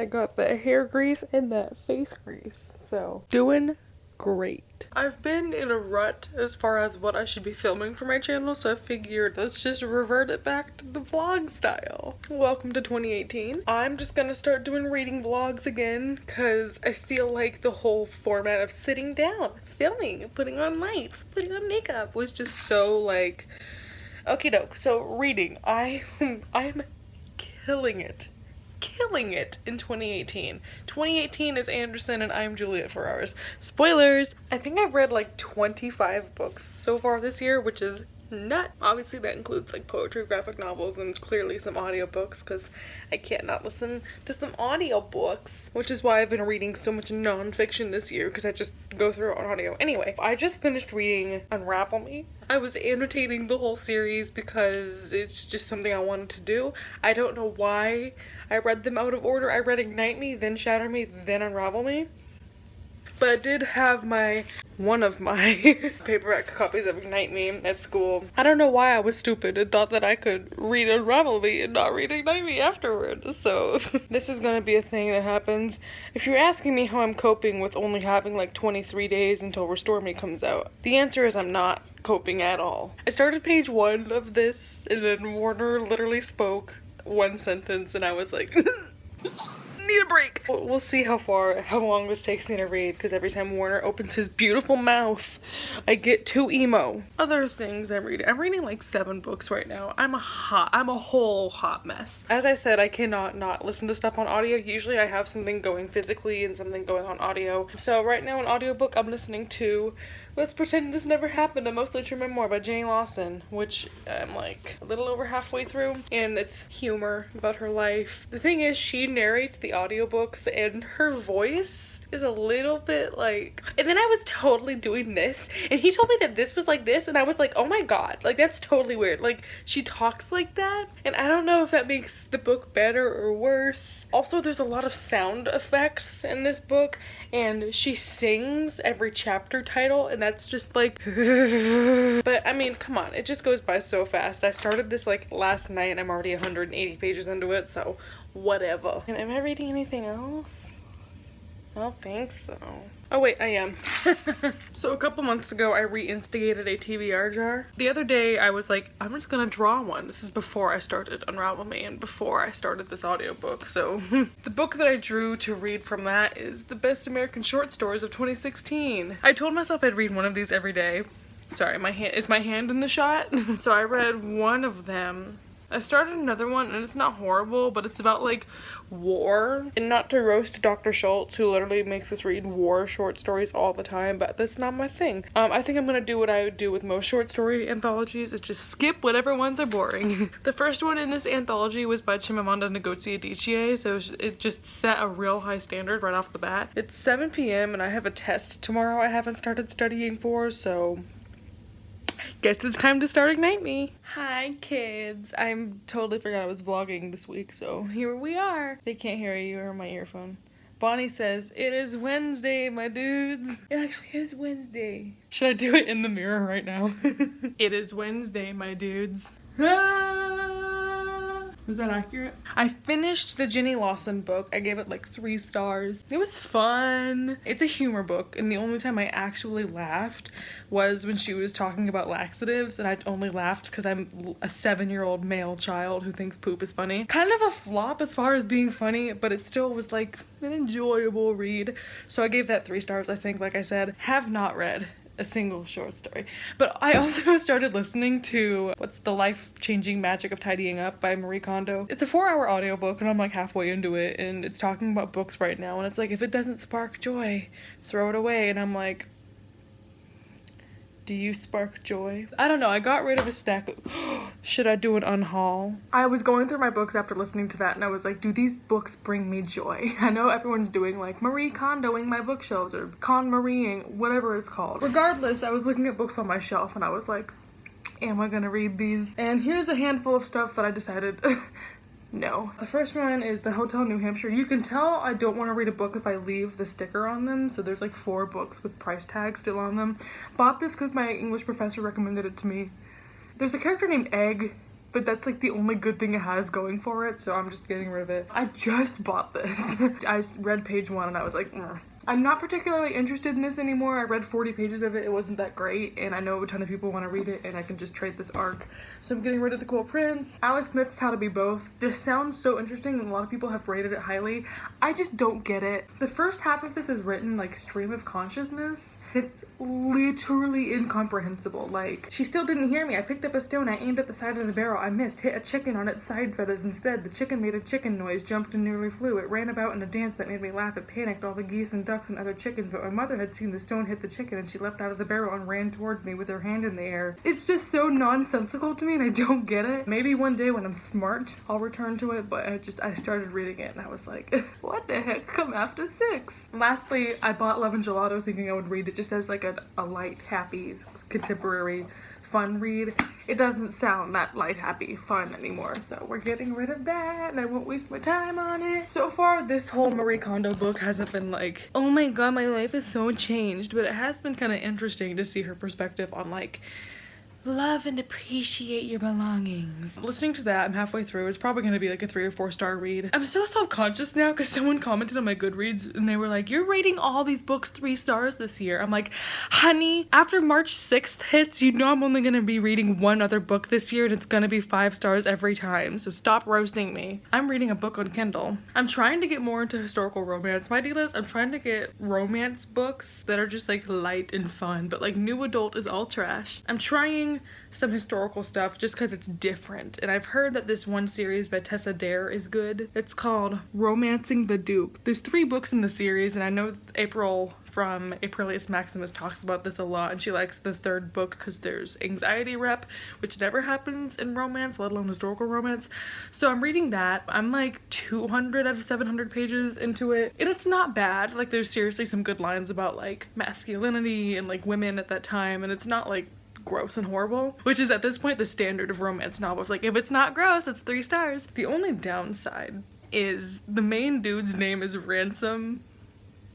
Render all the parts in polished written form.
I got the hair grease and the face grease. So, doing great. I've been in a rut as far as what I should be filming for my channel, so I figured let's just revert it back to the vlog style. Welcome to 2018. I'm just gonna start doing reading vlogs again because I feel like the whole format of sitting down, filming, putting on lights, putting on makeup was just so like, okie doke. So reading, I'm killing it in 2018. 2018 is Anderson and I'm Juliet for hours. Spoilers! I think I've read like 25 books so far this year, which is nuts. Obviously that includes like poetry, graphic novels, and clearly some audiobooks because I can't not listen to some audiobooks, which is why I've been reading so much nonfiction this year because I just go through it on audio. Anyway, I just finished reading Unravel Me. I was annotating the whole series because it's just something I wanted to do. I don't know why I read them out of order. I read Ignite Me, then Shatter Me, then Unravel Me. But I did have one of my paperback copies of Ignite Me at school. I don't know why I was stupid and thought that I could read Unravel Me and not read Ignite Me afterward. So this is gonna be a thing that happens. If you're asking me how I'm coping with only having like 23 days until Restore Me comes out, the answer is I'm not coping at all. I started page 1 of this and then Warner literally spoke one sentence and I was like, need a break. We'll see how long this takes me to read because every time Warner opens his beautiful mouth, I get too emo. Other things I'm reading like 7 books right now. I'm a whole hot mess. As I said, I cannot not listen to stuff on audio. Usually I have something going physically and something going on audio. So right now an audiobook I'm listening to Let's Pretend This Never Happened, A Mostly True Memoir by Jenny Lawson, which I'm like a little over halfway through, and it's humor about her life. The thing is, she narrates the audiobooks and her voice is a little bit like, and then I was totally doing this and he told me that this was like this and I was like, oh my god, like that's totally weird. Like she talks like that and I don't know if that makes the book better or worse. Also, there's a lot of sound effects in this book and she sings every chapter title and that's just like but I mean, come on, it just goes by so fast. I started this like last night and I'm already 180 pages into it, so whatever. And am I reading anything else? I don't think so. Oh wait, I am. So a couple months ago I re-instigated a TBR jar. The other day I was like, I'm just gonna draw one. This is before I started Unravel Me and before I started this audiobook. So the book that I drew to read from that is The Best American Short Stories of 2016. I told myself I'd read one of these every day. Sorry, is my hand in the shot? So I read one of them. I started another one and it's not horrible, but it's about like war. And not to roast Dr. Schultz, who literally makes us read war short stories all the time, but that's not my thing. I think I'm gonna do what I would do with most short story anthologies, is just skip whatever ones are boring. The first one in this anthology was by Chimamanda Ngozi Adichie, so it just set a real high standard right off the bat. It's 7 p.m. and I have a test tomorrow I haven't started studying for, so guess it's time to start Ignite Me. Hi kids. I totally forgot I was vlogging this week, so here we are. They can't hear you or my earphone. Bonnie says, it is Wednesday, my dudes. It actually is Wednesday. Should I do it in the mirror right now? It is Wednesday, my dudes. Was that accurate? I finished the Jenny Lawson book. I gave it like 3 stars. It was fun. It's a humor book, and the only time I actually laughed was when she was talking about laxatives, and I only laughed because I'm a 7-year-old male child who thinks poop is funny. Kind of a flop as far as being funny, but it still was like an enjoyable read. So I gave that 3 stars, I think. Like I said, have not read a single short story. But I also started listening to what's The Life-Changing Magic of Tidying Up by Marie Kondo. It's a 4-hour audiobook and I'm like halfway into it and it's talking about books right now and it's like, if it doesn't spark joy, throw it away. And I'm like, do you spark joy? I don't know, I got rid of a stack of should I do an unhaul? I was going through my books after listening to that and I was like, do these books bring me joy? I know everyone's doing like Marie Kondoing my bookshelves or Marieing, whatever it's called. Regardless, I was looking at books on my shelf and I was like, am I gonna read these? And here's a handful of stuff that I decided no. The first one is The Hotel New Hampshire. You can tell I don't want to read a book if I leave the sticker on them, so there's like 4 books with price tags still on them. Bought this because my English professor recommended it to me. There's a character named Egg but that's like the only good thing it has going for it, so I'm just getting rid of it. I just bought this. I read page 1 and I was like, I'm not particularly interested in this anymore. I read 40 pages of it. It wasn't that great, and I know a ton of people want to read it, and I can just trade this arc. So I'm getting rid of the cool prints. Alice Smith's How to Be Both. This sounds so interesting, and a lot of people have rated it highly. I just don't get it. The first half of this is written like stream of consciousness. It's literally incomprehensible. Like, she still didn't hear me. I picked up a stone. I aimed at the side of the barrel. I missed. Hit a chicken on its side feathers instead. The chicken made a chicken noise, jumped and nearly flew. It ran about in a dance that made me laugh. It panicked all the geese and ducks and other chickens, but my mother had seen the stone hit the chicken and she leapt out of the barrel and ran towards me with her hand in the air. It's just so nonsensical to me and I don't get it. Maybe one day when I'm smart, I'll return to it, but I started reading it and I was like, what the heck? Come after 6. Lastly, I bought Love and Gelato thinking I would read it just as like a light, happy, contemporary, fun read. It doesn't sound that light, happy, fun anymore, so we're getting rid of that and I won't waste my time on it. So far, this whole Marie Kondo book hasn't been like, oh my god, my life is so changed, but it has been kind of interesting to see her perspective on like love and appreciate your belongings. Listening to that, I'm halfway through. It's probably going to be like a 3 or 4 star read. I'm so self-conscious now because someone commented on my Goodreads and they were like, you're rating all these books 3 stars this year. I'm like, honey, after March 6th hits, you know I'm only going to be reading 1 other book this year and it's going to be 5 stars every time. So stop roasting me. I'm reading a book on Kindle. I'm trying to get more into historical romance. My deal is I'm trying to get romance books that are just like light and fun, but like new adult is all trash. I'm trying some historical stuff just because it's different, and I've heard that this one series by Tessa Dare is good. It's called Romancing the Duke. There's 3 books in the series, and I know April from Aprilius Maximus talks about this a lot, and she likes the 3rd book because there's anxiety rep, which never happens in romance, let alone historical romance. So I'm reading that. I'm like 200 out of 700 pages into it, and it's not bad. Like, there's seriously some good lines about like masculinity and like women at that time, and it's not like gross and horrible, which is at this point the standard of romance novels. Like, if it's not gross, it's 3 stars. The only downside is the main dude's name is Ransom,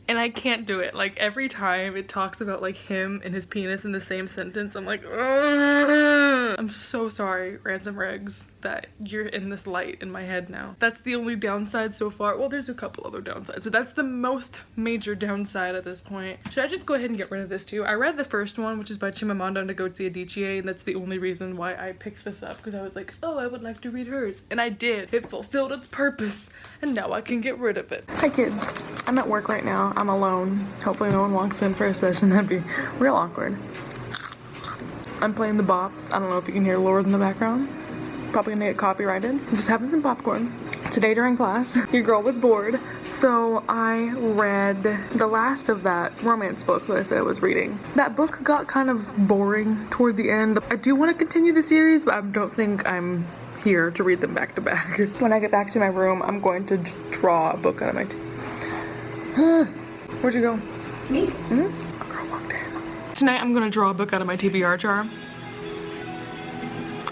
and I can't do it. Like, every time it talks about like him and his penis in the same sentence, I'm like, ugh. I'm so sorry, Ransom Riggs, that you're in this light in my head now. That's the only downside so far. Well, there's a couple other downsides, but that's the most major downside at this point. Should I just go ahead and get rid of this too? I read the first one, which is by Chimamanda Ngozi Adichie, and that's the only reason why I picked this up, because I was like, oh, I would like to read hers, and I did. It fulfilled its purpose, and now I can get rid of it. Hi kids, I'm at work right now. I'm alone. Hopefully no one walks in for a session. That'd be real awkward. I'm playing the bops. I don't know if you can hear Lord in the background. Probably gonna get copyrighted. I'm just having some popcorn. Today during class, your girl was bored, so I read the last of that romance book that I said I was reading. That book got kind of boring toward the end. I do want to continue the series, but I don't think I'm here to read them back to back. When I get back to my room, I'm going to draw a book out of my Where'd you go? Me? A girl walked in. Tonight I'm gonna draw a book out of my TBR jar.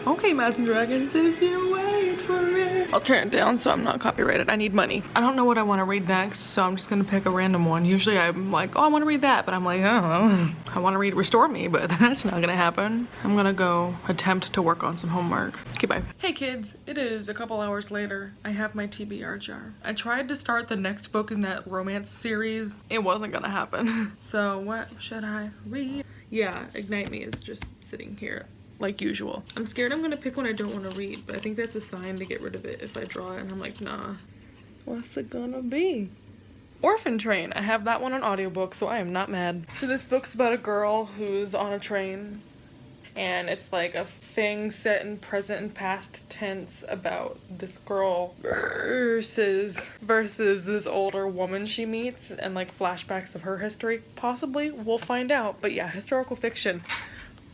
Okay, Imagine Dragons, if you wait for it. I'll turn it down so I'm not copyrighted. I need money. I don't know what I want to read next, so I'm just gonna pick a random one. Usually I'm like, oh, I want to read that, but I'm like, oh, I want to read Restore Me, but that's not gonna happen. I'm gonna go attempt to work on some homework. Okay, bye. Hey kids, it is a couple hours later. I have my TBR jar. I tried to start the next book in that romance series. It wasn't gonna happen. So what should I read? Yeah, Ignite Me is just sitting here like usual. I'm scared I'm gonna pick one I don't want to read, but I think that's a sign to get rid of it if I draw it, and I'm like, nah. What's it gonna be? Orphan Train. I have that one on audiobook, so I am not mad. So this book's about a girl who's on a train, and it's like a thing set in present and past tense about this girl versus this older woman she meets, and like flashbacks of her history, possibly. We'll find out. But yeah, historical fiction.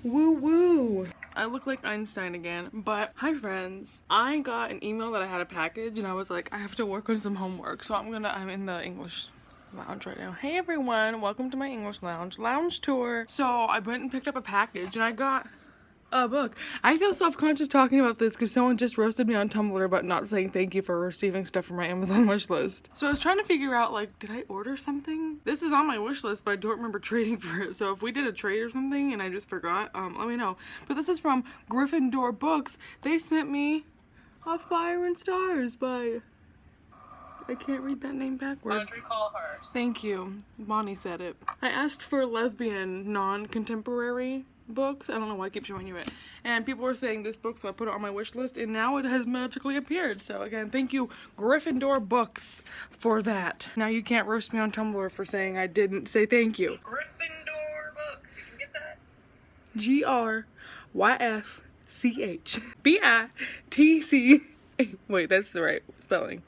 Woo woo. I look like Einstein again, but hi friends. I got an email that I had a package, and I was like, I have to work on some homework, so I'm in the English lounge right now. Hey everyone, welcome to my English lounge tour. So I went and picked up a package, and I got a book. I feel self-conscious talking about this because someone just roasted me on Tumblr about not saying thank you for receiving stuff from my Amazon wish list. So I was trying to figure out, like, did I order something? This is on my wish list, but I don't remember trading for it. So if we did a trade or something and I just forgot, let me know. But this is from Gryffindor Books. They sent me A Fire and Stars by... I can't read that name backwards. Audrey Callhurst. Thank you. Bonnie said it. I asked for lesbian, non-contemporary books. I don't know why I keep showing you it. And people were saying this book, so I put it on my wish list, and now it has magically appeared. So again, thank you, Gryffindor Books, for that. Now you can't roast me on Tumblr for saying I didn't say thank you. Gryffindor Books. You can get that. Gryffch BITC. Wait, that's the right spelling.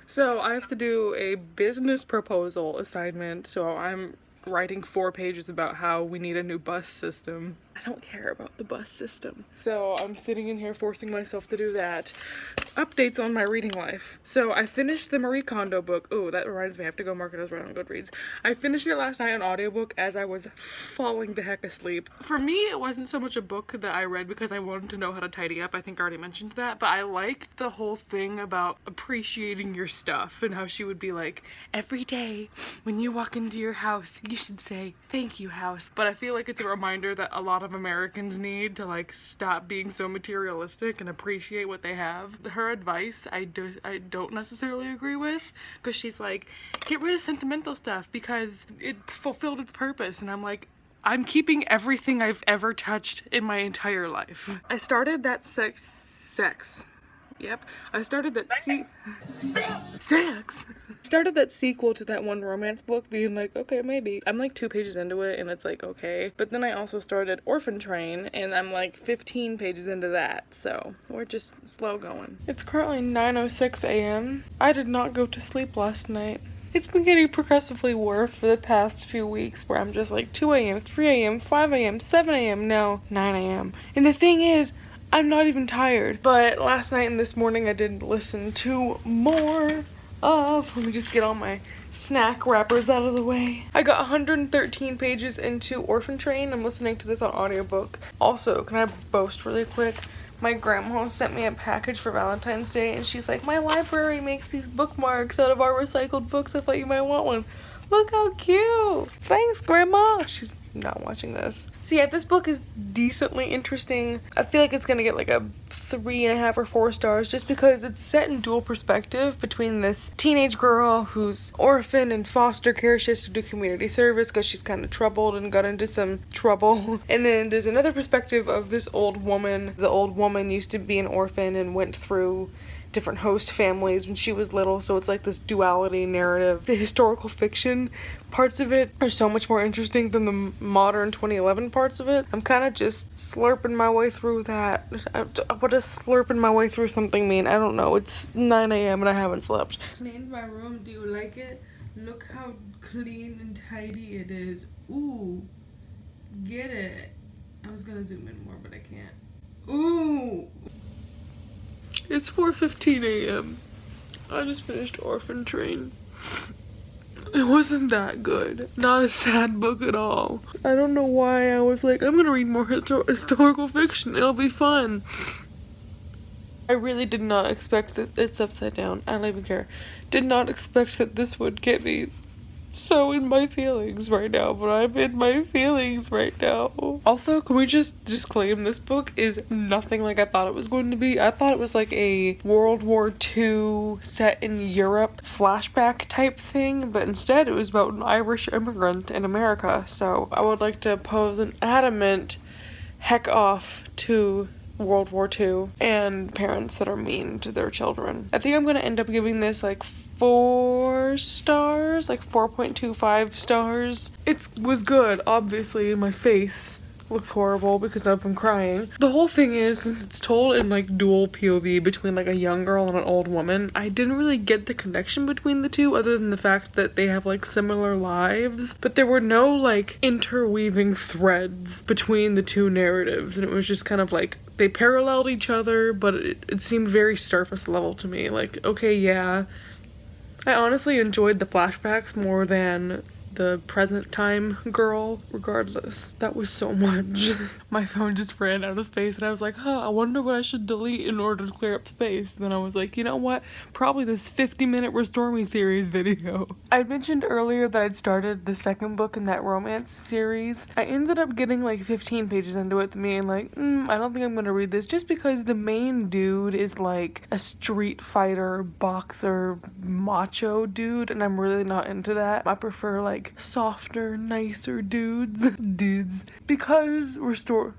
So I have to do a business proposal assignment, so I'm writing 4 pages about how we need a new bus system. I don't care about the bus system. So I'm sitting in here forcing myself to do that. Updates on my reading life. So I finished the Marie Kondo book. Oh, that reminds me, I have to go mark it as right on Goodreads. I finished it last night on audiobook as I was falling the heck asleep. For me, it wasn't so much a book that I read because I wanted to know how to tidy up. I think I already mentioned that, but I liked the whole thing about appreciating your stuff and how she would be like, every day when you walk into your house, you should say, thank you, house. But I feel like it's a reminder that a lot of Americans need to like stop being so materialistic and appreciate what they have. Her advice I don't necessarily agree with, because she's like, get rid of sentimental stuff because it fulfilled its purpose, and I'm like, I'm keeping everything I've ever touched in my entire life. I started that sex. Yep. I started that sex. Started that sequel to that one romance book being like, okay, maybe. I'm like 2 pages into it and it's like, okay. But then I also started Orphan Train and I'm like 15 pages into that. So we're just slow going. It's currently 9:06 a.m. I did not go to sleep last night. It's been getting progressively worse for the past few weeks where I'm just like 2 a.m., 3 a.m., 5 a.m., 7 a.m., now 9 a.m. And the thing is, I'm not even tired. But last night and this morning I did listen to more of, let me just get all my snack wrappers out of the way. I got 113 pages into Orphan Train. I'm listening to this on audiobook. Also, can I boast really quick? My grandma sent me a package for Valentine's Day and she's like, my library makes these bookmarks out of our recycled books. I thought you might want one. Look how cute. Thanks, Grandma. She's not watching this. So yeah, this book is decently interesting. I feel like it's gonna get like a 3.5 or 4 stars just because it's set in dual perspective between this teenage girl who's orphan and foster care. She has to do community service because she's kind of troubled and got into some trouble. And then there's another perspective of this old woman. The old woman used to be an orphan and went through different host families when she was little, so it's like this duality narrative. The historical fiction parts of it are so much more interesting than the modern 2011 parts of it. I'm kind of just slurping my way through that. What does slurping my way through something mean? I don't know. It's 9 a.m. and I haven't slept. Cleaned my room. Do you like it? Look how clean and tidy it is. Ooh, get it. I was gonna zoom in more, but I can't. Ooh. It's 4:15 a.m. I just finished Orphan Train. It wasn't that good. Not a sad book at all. I don't know why I was like, I'm gonna read more historical fiction. It'll be fun. I really did not expect that it's upside down. I don't even care. Did not expect that this would get me so in my feelings right now, but I'm in my feelings right now. Also, can we just disclaim this book is nothing like I thought it was going to be. I thought it was like a World War II set in Europe flashback type thing, but instead it was about an Irish immigrant in America. So I would like to pose an adamant heck off to World War II and parents that are mean to their children. I think I'm gonna end up giving this like 4 stars, like 4.25 stars. It was good, obviously. My face looks horrible because I've been crying. The whole thing is, since it's told in like dual POV between like a young girl and an old woman, I didn't really get the connection between the two other than the fact that they have like similar lives, but there were no like interweaving threads between the two narratives, and it was just kind of like they paralleled each other, but it seemed very surface level to me. Like, okay, yeah, I honestly enjoyed the flashbacks more than the present time girl. Regardless, that was so much. My phone just ran out of space and I was like, I wonder what I should delete in order to clear up space. And then I was like, you know what? Probably this 50-minute Restore Me Theories video. I mentioned earlier that I'd started the second book in that romance series. I ended up getting like 15 pages into it to me and like, I don't think I'm gonna read this, just because the main dude is like a street fighter, boxer, macho dude, and I'm really not into that. I prefer like softer, nicer dudes. Because Restore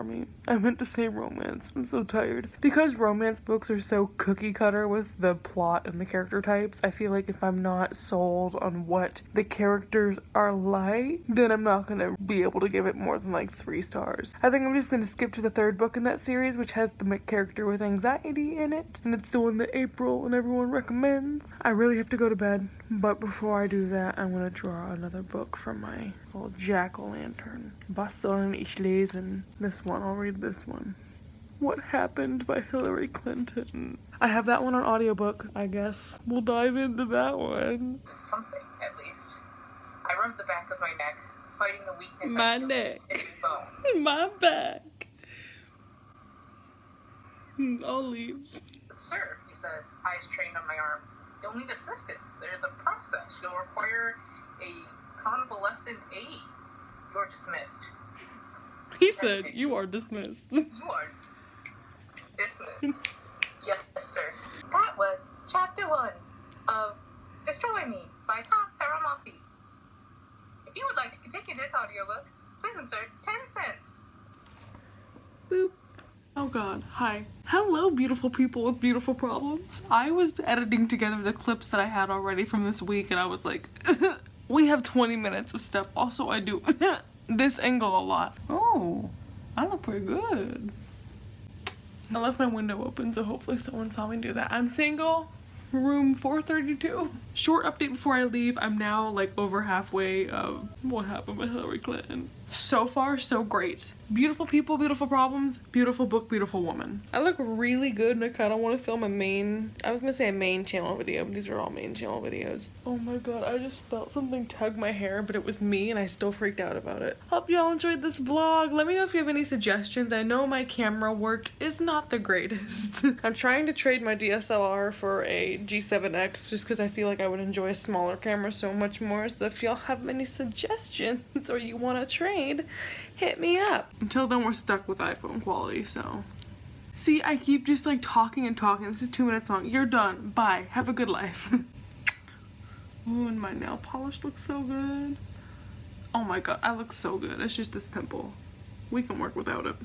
Me. I meant to say romance. I'm so tired. Because romance books are so cookie cutter with the plot and the character types, I feel like if I'm not sold on what the characters are like, then I'm not gonna be able to give it more than like 3 stars. I think I'm just gonna skip to the third book in that series, which has the character with anxiety in it, and it's the one that April and everyone recommends. I really have to go to bed, but before I do that, I'm gonna draw another book from my little jack-o'-lantern. Was sollen ich lesen? This one, I'll read this one. What Happened by Hillary Clinton. I have that one on audiobook, I guess. We'll dive into that one. Something, at least. I rubbed the back of my neck, fighting the weakness My I feel neck. in his bones. My back. I'll leave. Sir, he says, eyes trained on my arm. You'll need assistance. There's a process. You'll require a convalescent aid. You're dismissed. He said, you are dismissed. You are dismissed. Yes, sir. That was chapter 1 of Destroy Me by Tom Paramafi. If you would like to continue this audiobook, please insert 10 cents. Boop. Oh god, hi. Hello, beautiful people with beautiful problems. I was editing together the clips that I had already from this week and I was like, we have 20 minutes of stuff. Also, I do this angle a lot. Oh, I look pretty good. I left my window open, so hopefully someone saw me do that. I'm single. Room 432. Short update before I leave. I'm now like over halfway of What Happened with Hillary Clinton. So far, so great. Beautiful people, beautiful problems, beautiful book, beautiful woman. I look really good and I kind of want to film a main channel video. These are all main channel videos. Oh my god, I just felt something tug my hair, but it was me and I still freaked out about it. Hope y'all enjoyed this vlog. Let me know if you have any suggestions. I know my camera work is not the greatest. I'm trying to trade my DSLR for a G7X just because I feel like I would enjoy a smaller camera so much more. So if y'all have any suggestions or you want to trade, hit me up. Until then, we're stuck with iPhone quality, so. See, I keep just like talking and talking. This is 2 minutes long. You're done. Bye. Have a good life. Ooh, and my nail polish looks so good. Oh my god, I look so good. It's just this pimple. We can work without it.